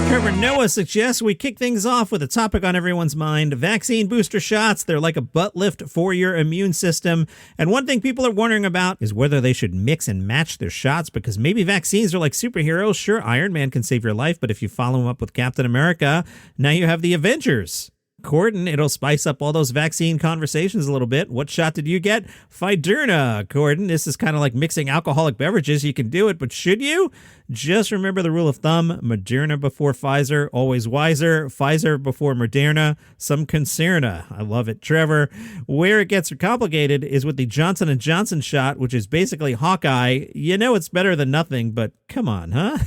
Trevor Noah suggests we kick things off with a topic on everyone's mind, vaccine booster shots. They're like a butt lift for your immune system. And one thing people are wondering about is whether they should mix and match their shots, because maybe vaccines are like superheroes. Sure, Iron Man can save your life, but if you follow him up with Captain America, now you have the Avengers. Gordon, it'll spice up all those vaccine conversations a little bit. What shot did you get? Fiderna. Gordon, this is kind of like mixing alcoholic beverages. You can do it, but should you? Just remember the rule of thumb. Moderna before Pfizer, always wiser. Pfizer before Moderna, some concerna. I love it. Trevor, where it gets complicated is with the Johnson & Johnson shot, which is basically Hawkeye. You know it's better than nothing, but come on, huh?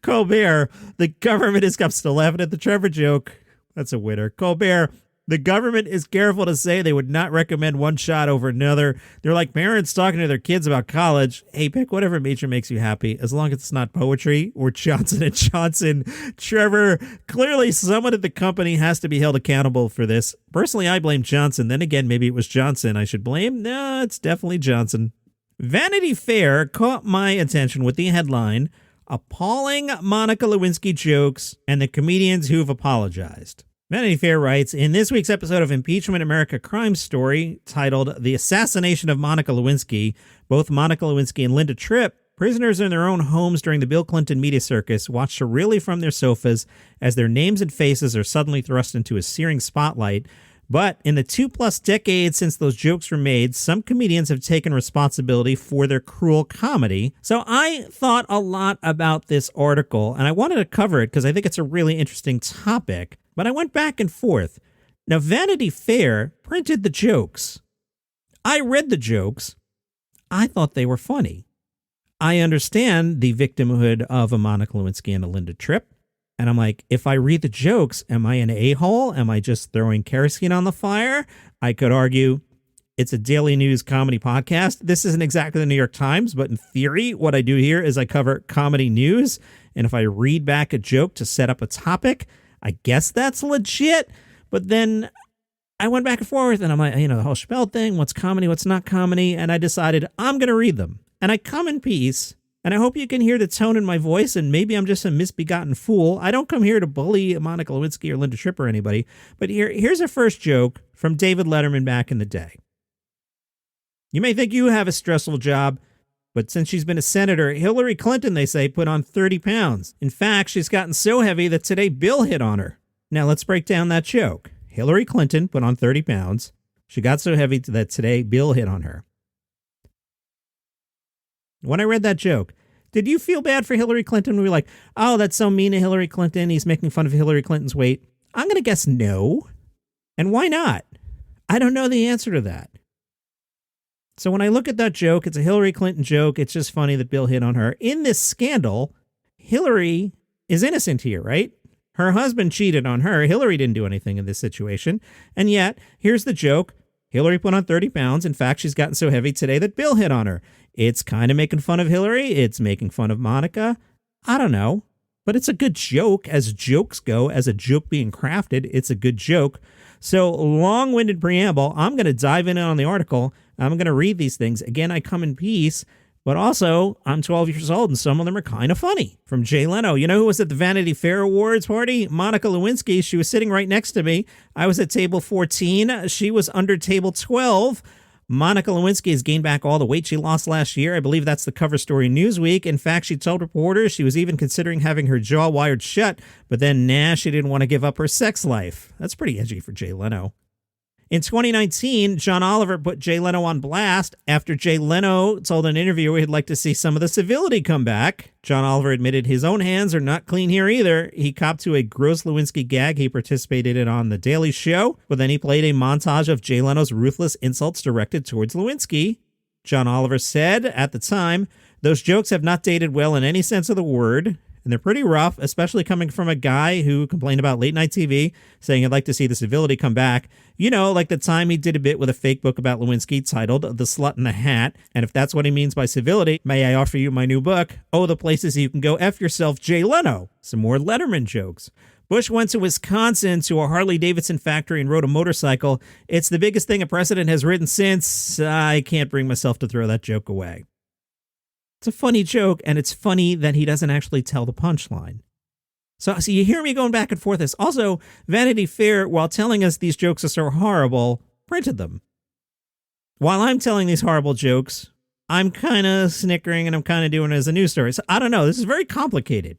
Colbert, the government is... I'm still laughing at the Trevor joke. That's a winner. Colbert, the government is careful to say they would not recommend one shot over another. They're like parents talking to their kids about college. Hey, pick whatever major makes you happy, as long as it's not poetry or Johnson & Johnson. Trevor, clearly someone at the company has to be held accountable for this. Personally, I blame Johnson. Then again, maybe it was Johnson I should blame. No, it's definitely Johnson. Vanity Fair caught my attention with the headline, "Appalling Monica Lewinsky Jokes and the Comedians Who've Apologized." Vanity Fair writes, in this week's episode of Impeachment America Crime Story, titled The Assassination of Monica Lewinsky, both Monica Lewinsky and Linda Tripp, prisoners in their own homes during the Bill Clinton media circus, watch surreally from their sofas as their names and faces are suddenly thrust into a searing spotlight. But in the 2+ decades since those jokes were made, some comedians have taken responsibility for their cruel comedy. So I thought a lot about this article, and I wanted to cover it because I think it's a really interesting topic. But I went back and forth. Now, Vanity Fair printed the jokes. I read the jokes. I thought they were funny. I understand the victimhood of a Monica Lewinsky and a Linda Tripp. And I'm like, if I read the jokes, am I an a-hole? Am I just throwing kerosene on the fire? I could argue it's a daily news comedy podcast. This isn't exactly the New York Times, but in theory, what I do here is I cover comedy news. And if I read back a joke to set up a topic, I guess that's legit. But then I went back and forth and I'm like, the whole Spell thing, what's comedy, what's not comedy. And I decided I'm going to read them. And I come in peace. And I hope you can hear the tone in my voice, and maybe I'm just a misbegotten fool. I don't come here to bully Monica Lewinsky or Linda Tripp or anybody, but here's a first joke from David Letterman back in the day. You may think you have a stressful job, but since she's been a senator, Hillary Clinton, they say, put on 30 pounds. In fact, she's gotten so heavy that today Bill hit on her. Now let's break down that joke. Hillary Clinton put on 30 pounds. She got so heavy that today Bill hit on her. When I read that joke, did you feel bad for Hillary Clinton? We were like, oh, that's so mean to Hillary Clinton. He's making fun of Hillary Clinton's weight. I'm going to guess no. And why not? I don't know the answer to that. So when I look at that joke, it's a Hillary Clinton joke. It's just funny that Bill hit on her. In this scandal, Hillary is innocent here, right? Her husband cheated on her. Hillary didn't do anything in this situation. And yet, here's the joke. Hillary put on 30 pounds. In fact, she's gotten so heavy today that Bill hit on her. It's kind of making fun of Hillary. It's making fun of Monica. I don't know. But it's a good joke as jokes go, as a joke being crafted. It's a good joke. So long-winded preamble, I'm going to dive in on the article. I'm going to read these things. Again, I come in peace. But also, I'm 12 years old, and some of them are kind of funny. From Jay Leno. You know who was at the Vanity Fair Awards party? Monica Lewinsky. She was sitting right next to me. I was at table 14. She was under table 12. Monica Lewinsky has gained back all the weight she lost last year. I believe that's the cover story in Newsweek. In fact, she told reporters she was even considering having her jaw wired shut, but then, she didn't want to give up her sex life. That's pretty edgy for Jay Leno. In 2019, John Oliver put Jay Leno on blast after Jay Leno told an interviewer he'd like to see some of the civility come back. John Oliver admitted his own hands are not clean here either. He copped to a gross Lewinsky gag he participated in on The Daily Show, but then he played a montage of Jay Leno's ruthless insults directed towards Lewinsky. John Oliver said at the time, those jokes have not dated well in any sense of the word. And they're pretty rough, especially coming from a guy who complained about late night TV, saying he'd like to see the civility come back. Like the time he did a bit with a fake book about Lewinsky titled The Slut in the Hat. And if that's what he means by civility, may I offer you my new book, Oh, the Places You Can Go F Yourself, Jay Leno. Some more Letterman jokes. Bush went to Wisconsin to a Harley-Davidson factory and rode a motorcycle. It's the biggest thing a president has written since. I can't bring myself to throw that joke away. It's a funny joke, and it's funny that he doesn't actually tell the punchline. So you hear me going back and forth. This also, Vanity Fair, while telling us these jokes are so horrible, printed them. While I'm telling these horrible jokes, I'm kind of snickering and I'm kind of doing it as a news story. So I don't know. This is very complicated.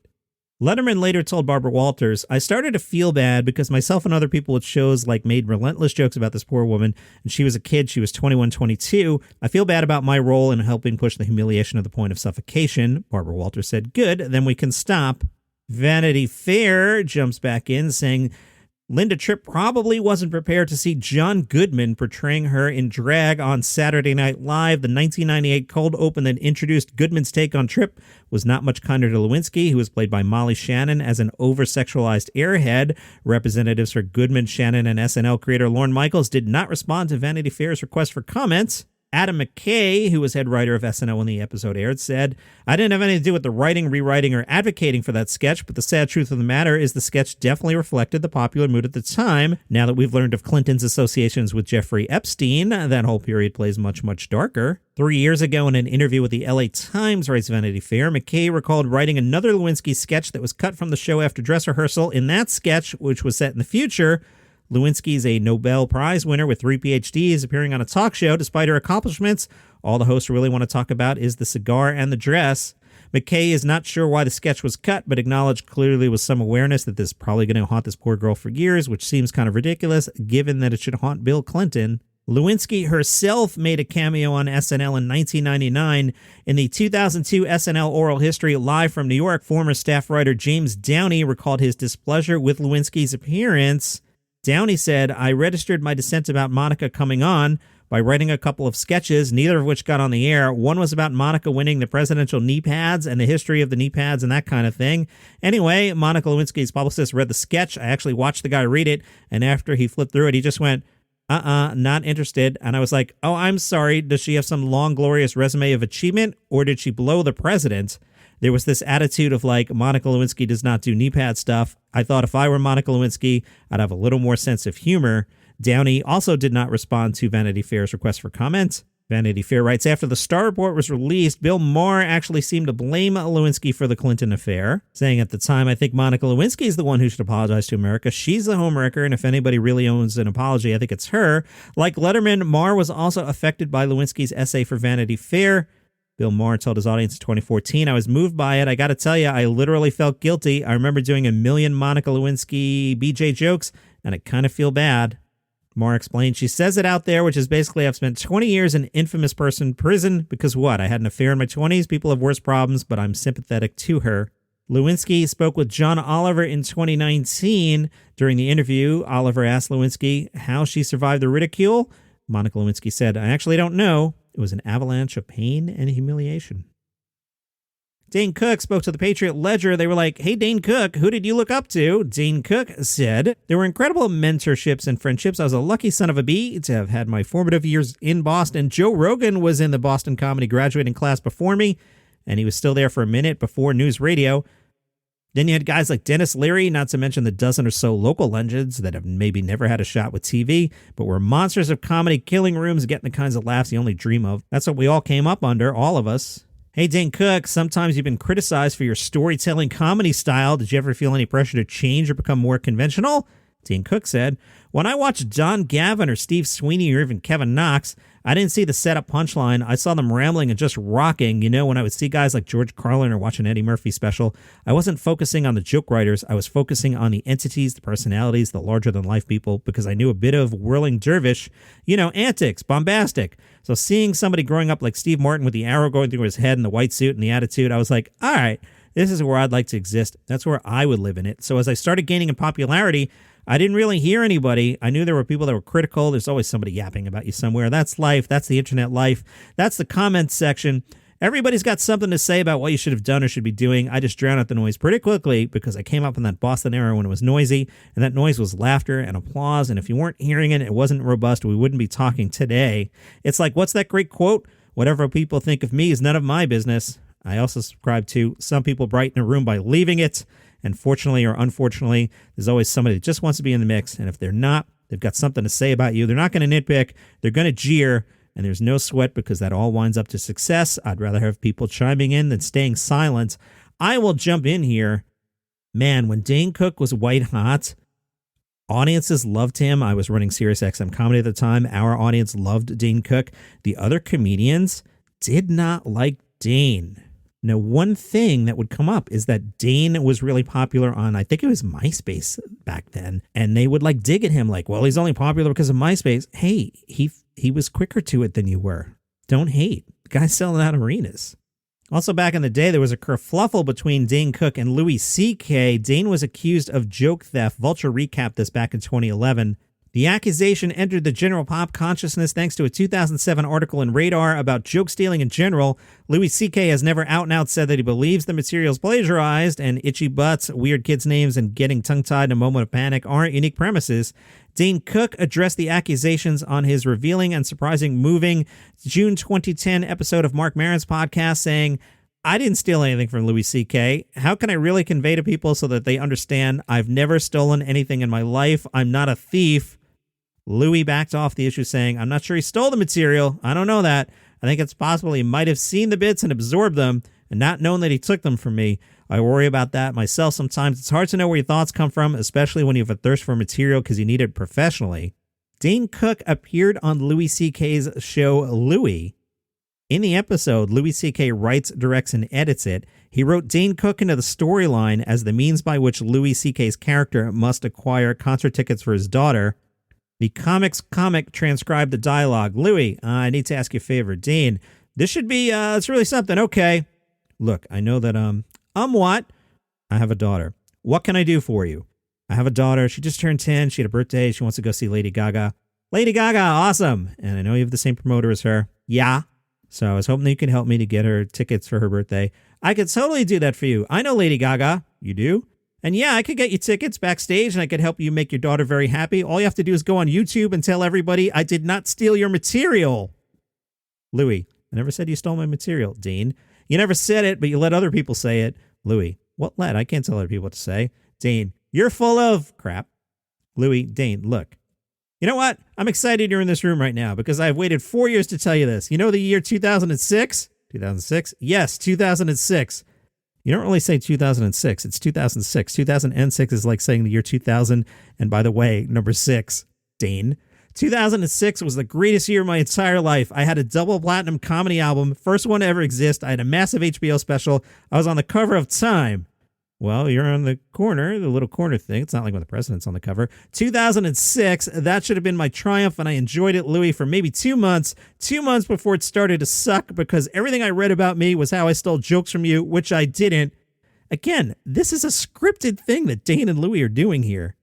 Letterman later told Barbara Walters, I started to feel bad because myself and other people at shows like made relentless jokes about this poor woman, and she was a kid. She was 21, 22. I feel bad about my role in helping push the humiliation to the point of suffocation. Barbara Walters said, good, then we can stop. Vanity Fair jumps back in saying Linda Tripp probably wasn't prepared to see John Goodman portraying her in drag on Saturday Night Live. The 1998 cold open that introduced Goodman's take on Tripp was not much kinder to Lewinsky, who was played by Molly Shannon as an over-sexualized airhead. Representatives for Goodman, Shannon, and SNL creator Lorne Michaels did not respond to Vanity Fair's request for comments. Adam McKay, who was head writer of SNL when the episode aired, said, I didn't have anything to do with the writing, rewriting, or advocating for that sketch, but the sad truth of the matter is the sketch definitely reflected the popular mood at the time. Now that we've learned of Clinton's associations with Jeffrey Epstein, that whole period plays much, much darker. 3 years ago, in an interview with the LA Times, writes Vanity Fair, McKay recalled writing another Lewinsky sketch that was cut from the show after dress rehearsal. In that sketch, which was set in the future, Lewinsky is a Nobel Prize winner with 3 PhDs appearing on a talk show. Despite her accomplishments, all the hosts really want to talk about is the cigar and the dress. McKay is not sure why the sketch was cut, but acknowledged clearly with some awareness that this is probably going to haunt this poor girl for years, which seems kind of ridiculous, given that it should haunt Bill Clinton. Lewinsky herself made a cameo on SNL in 1999. In the 2002 SNL Oral History Live from New York, former staff writer James Downey recalled his displeasure with Lewinsky's appearance. Downey said, I registered my dissent about Monica coming on by writing a couple of sketches, neither of which got on the air. One was about Monica winning the presidential knee pads and the history of the knee pads and that kind of thing. Anyway, Monica Lewinsky's publicist read the sketch. I actually watched the guy read it, and after he flipped through it, he just went, not interested. And I was like, oh, I'm sorry. Does she have some long, glorious resume of achievement, or did she blow the president? There was this attitude of like, Monica Lewinsky does not do knee pad stuff. I thought if I were Monica Lewinsky, I'd have a little more sense of humor. Downey also did not respond to Vanity Fair's request for comment. Vanity Fair writes, after the Starr report was released, Bill Maher actually seemed to blame Lewinsky for the Clinton affair, saying at the time, I think Monica Lewinsky is the one who should apologize to America. She's the homewrecker, and if anybody really owns an apology, I think it's her. Like Letterman, Maher was also affected by Lewinsky's essay for Vanity Fair. Bill Maher told his audience in 2014, I was moved by it. I got to tell you, I literally felt guilty. I remember doing a million Monica Lewinsky BJ jokes, and I kind of feel bad. Maher explained, she says it out there, which is basically, I've spent 20 years in infamous person prison because what? I had an affair in my 20s. People have worse problems, but I'm sympathetic to her. Lewinsky spoke with John Oliver in 2019. During the interview, Oliver asked Lewinsky how she survived the ridicule. Monica Lewinsky said, I actually don't know. It was an avalanche of pain and humiliation. Dane Cook spoke to the Patriot Ledger. They were like, hey, Dane Cook, who did you look up to? Dane Cook said, there were incredible mentorships and friendships. I was a lucky son of a bee to have had my formative years in Boston. Joe Rogan was in the Boston comedy graduating class before me, and he was still there for a minute before news radio. Then you had guys like Dennis Leary, not to mention the dozen or so local legends that have maybe never had a shot with TV, but were monsters of comedy, killing rooms, getting the kinds of laughs you only dream of. That's what we all came up under, all of us. Hey, Dane Cook, sometimes you've been criticized for your storytelling comedy style. Did you ever feel any pressure to change or become more conventional? Dane Cook said, when I watched Don Gavin or Steve Sweeney or even Kevin Knox, I didn't see the setup punchline. I saw them rambling and just rocking. You know, when I would see guys like George Carlin or watch an Eddie Murphy special, I wasn't focusing on the joke writers. I was focusing on the entities, the personalities, the larger-than-life people, because I knew a bit of whirling dervish, you know, antics, bombastic. So seeing somebody growing up like Steve Martin with the arrow going through his head and the white suit and the attitude, I was like, all right, this is where I'd like to exist. That's where I would live in it. So as I started gaining in popularity, I didn't really hear anybody. I knew there were people that were critical. There's always somebody yapping about you somewhere. That's life. That's the internet life. That's the comments section. Everybody's got something to say about what you should have done or should be doing. I just drown out the noise pretty quickly because I came up in that Boston era when it was noisy, and that noise was laughter and applause. And if you weren't hearing it, it wasn't robust, we wouldn't be talking today. It's like, what's that great quote? Whatever people think of me is none of my business. I also subscribe to some people brighten a room by leaving it. And fortunately or unfortunately, there's always somebody that just wants to be in the mix. And if they're not, they've got something to say about you. They're not going to nitpick. They're going to jeer. And there's no sweat because that all winds up to success. I'd rather have people chiming in than staying silent. I will jump in here. Man, when Dane Cook was white hot, audiences loved him. I was running Sirius XM Comedy at the time. Our audience loved Dane Cook. The other comedians did not like Dane. Now, one thing that would come up is that Dane was really popular on, I think it was MySpace back then. And they would like dig at him like, well, he's only popular because of MySpace. Hey, he was quicker to it than you were. Don't hate. The guy's selling out arenas. Also back in the day, there was a kerfluffle between Dane Cook and Louis C.K. Dane was accused of joke theft. Vulture recapped this back in 2011. The accusation entered the general pop consciousness thanks to a 2007 article in Radar about joke stealing in general. Louis C.K. has never out and out said that he believes the material's plagiarized, and itchy butts, weird kids' names, and getting tongue-tied in a moment of panic aren't unique premises. Dane Cook addressed the accusations on his revealing and surprising moving June 2010 episode of Marc Maron's podcast, saying, I didn't steal anything from Louis C.K. How can I really convey to people so that they understand I've never stolen anything in my life? I'm not a thief. Louis backed off the issue saying, I'm not sure he stole the material. I don't know that. I think it's possible he might have seen the bits and absorbed them and not known that he took them from me. I worry about that myself sometimes. It's hard to know where your thoughts come from, especially when you have a thirst for material because you need it professionally. Dane Cook appeared on Louis C.K.'s show Louis. In the episode, Louis C.K. writes, directs, and edits it. He wrote Dane Cook into the storyline as the means by which Louis C.K.'s character must acquire concert tickets for his daughter. The comic transcribed the dialogue. Louis, I need to ask you a favor. Dane, this should be, it's really something. Okay. Look, I know that, what? I have a daughter. What can I do for you? I have a daughter. She just turned 10. She had a birthday. She wants to go see Lady Gaga. Lady Gaga, awesome. And I know you have the same promoter as her. Yeah. So I was hoping that you could help me to get her tickets for her birthday. I could totally do that for you. I know Lady Gaga. You do? And yeah, I could get you tickets backstage and I could help you make your daughter very happy. All you have to do is go on YouTube and tell everybody I did not steal your material. Louis, I never said you stole my material. Dane, you never said it, but you let other people say it. Louis, what let? I can't tell other people what to say. Dane, you're full of crap. Louis, Dane, look. You know what? I'm excited you're in this room right now because I've waited 4 years to tell you this. You know the year 2006? 2006? Yes, 2006. You don't really say 2006. It's 2006. 2006 is like saying the year 2000. And by the way, number 6, Dane. 2006 was the greatest year of my entire life. I had a double platinum comedy album, first one to ever exist. I had a massive HBO special. I was on the cover of Time. Well, you're on the corner, the little corner thing. It's not like when the president's on the cover. 2006, that should have been my triumph, and I enjoyed it, Louis, for maybe 2 months. 2 months before it started to suck because everything I read about me was how I stole jokes from you, which I didn't. Again, this is a scripted thing that Dane and Louis are doing here.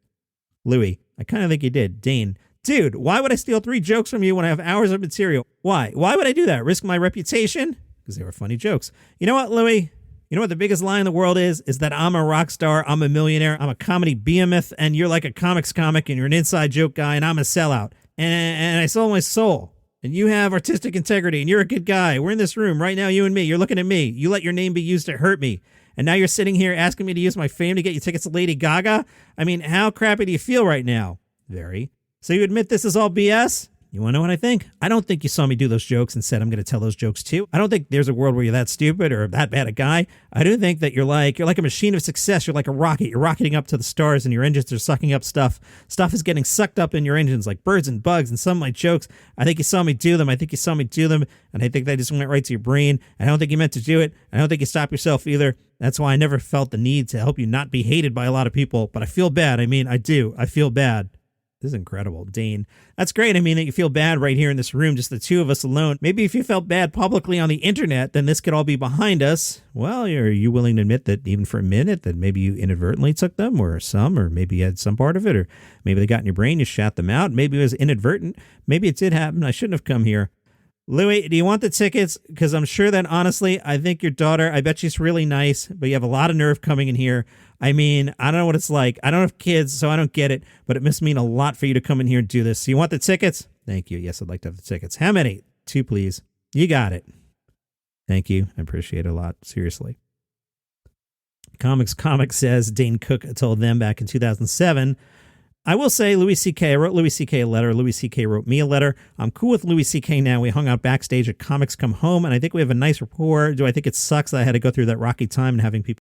Louis, I kind of think you did. Dane, dude, why would I steal 3 jokes from you when I have hours of material? Why? Why would I do that? Risk my reputation? Because they were funny jokes. You know what, Louis? You know what the biggest lie in the world is that I'm a rock star, I'm a millionaire, I'm a comedy behemoth, and you're like a comics comic, and you're an inside joke guy, and I'm a sellout. And I sold my soul. And you have artistic integrity, and you're a good guy. We're in this room right now, you and me. You're looking at me. You let your name be used to hurt me. And now you're sitting here asking me to use my fame to get you tickets to Lady Gaga? I mean, how crappy do you feel right now? Very. So you admit this is all BS? You want to know what I think? I don't think you saw me do those jokes and said I'm going to tell those jokes too. I don't think there's a world where you're that stupid or that bad a guy. I do think that you're like a machine of success. You're like a rocket. You're rocketing up to the stars and your engines are sucking up stuff. Stuff is getting sucked up in your engines like birds and bugs. And some of my jokes, I think you saw me do them. And I think they just went right to your brain. I don't think you meant to do it. I don't think you stopped yourself either. That's why I never felt the need to help you not be hated by a lot of people. But I feel bad. I mean, I do. I feel bad. This is incredible, Dane. That's great. I mean, that you feel bad right here in this room, just the two of us alone. Maybe if you felt bad publicly on the internet, then this could all be behind us. Well, are you willing to admit that even for a minute that maybe you inadvertently took them or maybe you had some part of it, or maybe they got in your brain, you shat them out. Maybe it was inadvertent. Maybe it did happen. I shouldn't have come here. Louis, do you want the tickets? Because I'm sure that, honestly, I think your daughter, I bet she's really nice, but you have a lot of nerve coming in here. I mean, I don't know what it's like. I don't have kids, so I don't get it, but it must mean a lot for you to come in here and do this. So you want the tickets? Thank you. Yes, I'd like to have the tickets. How many? 2, please. You got it. Thank you. I appreciate it a lot. Seriously. Comics says Dane Cook told them back in 2007, I will say Louis C.K. I wrote Louis C.K. a letter. Louis C.K. wrote me a letter. I'm cool with Louis C.K. now. We hung out backstage at Comics Come Home, and I think we have a nice rapport. Do I think it sucks that I had to go through that rocky time and having people